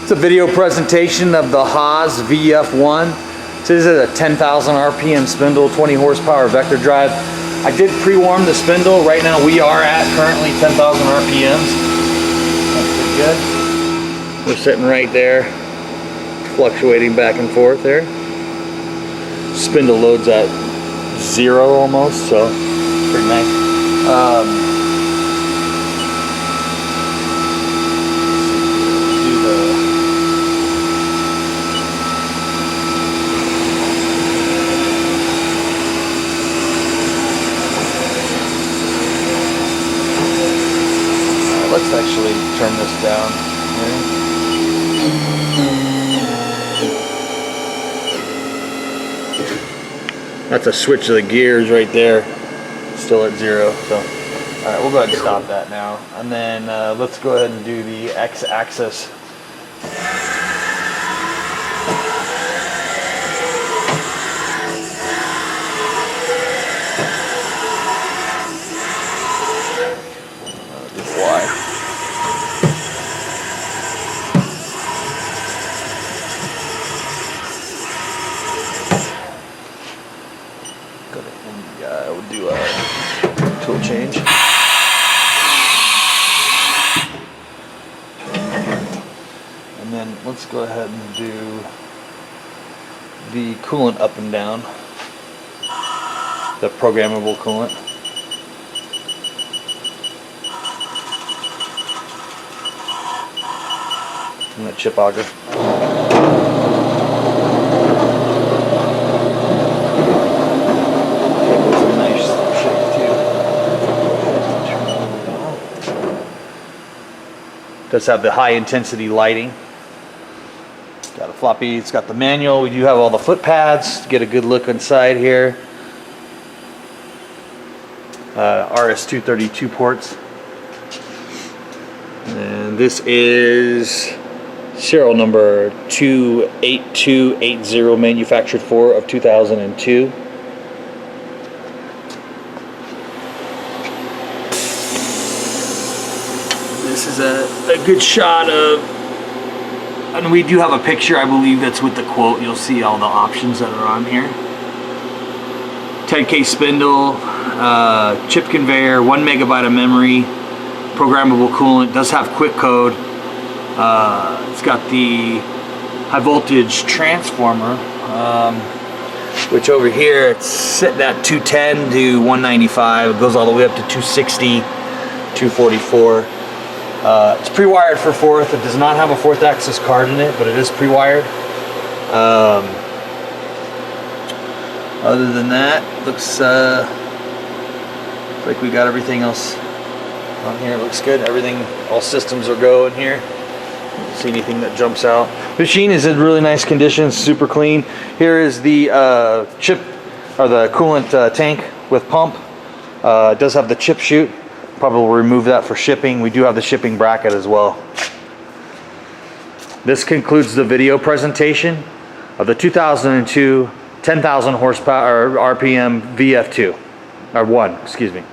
It's a video presentation of the Haas VF1. This is a 10,000 RPM spindle, 20 horsepower vector drive. I did pre-warm the spindle. Right now we are at currently 10,000 RPMs. That's pretty good. We're sitting right there, fluctuating back and forth there. Spindle loads at 0 almost, so pretty nice. Let's actually turn this down here. That's a switch of the gears right there, still at 0. So, all right, we'll go ahead and stop that now. And then let's go ahead and do the X-axis. We'll do a tool change. And then let's go ahead and do the coolant up and down, the programmable coolant. And that chip auger. Does have the high intensity lighting. Got a floppy, it's got the manual. We do have all the foot pads to get a good look inside here. RS-232 ports. And this is serial number 28280, manufactured for of 2002. This is a good shot of, and we do have a picture, I believe that's with the quote. You'll see all the options that are on here. 10K spindle, chip conveyor, 1 megabyte of memory, programmable coolant, does have quick code. It's got the high voltage transformer, which over here it's sitting at 210 to 195. It goes all the way up to 260, 244. It's pre-wired for 4th. It does not have a 4th axis card in it, but it is pre-wired. Other than that, looks like we got everything else on here. It looks good. Everything, all systems are go in here. Don't see anything that jumps out. The machine is in really nice condition, super clean. Here is the chip or the coolant tank with pump. It does have the chip chute. Probably will remove that for shipping. We do have the shipping bracket as well. This concludes the video presentation of the 2002 10,000 horsepower RPM VF2 or 1, excuse me.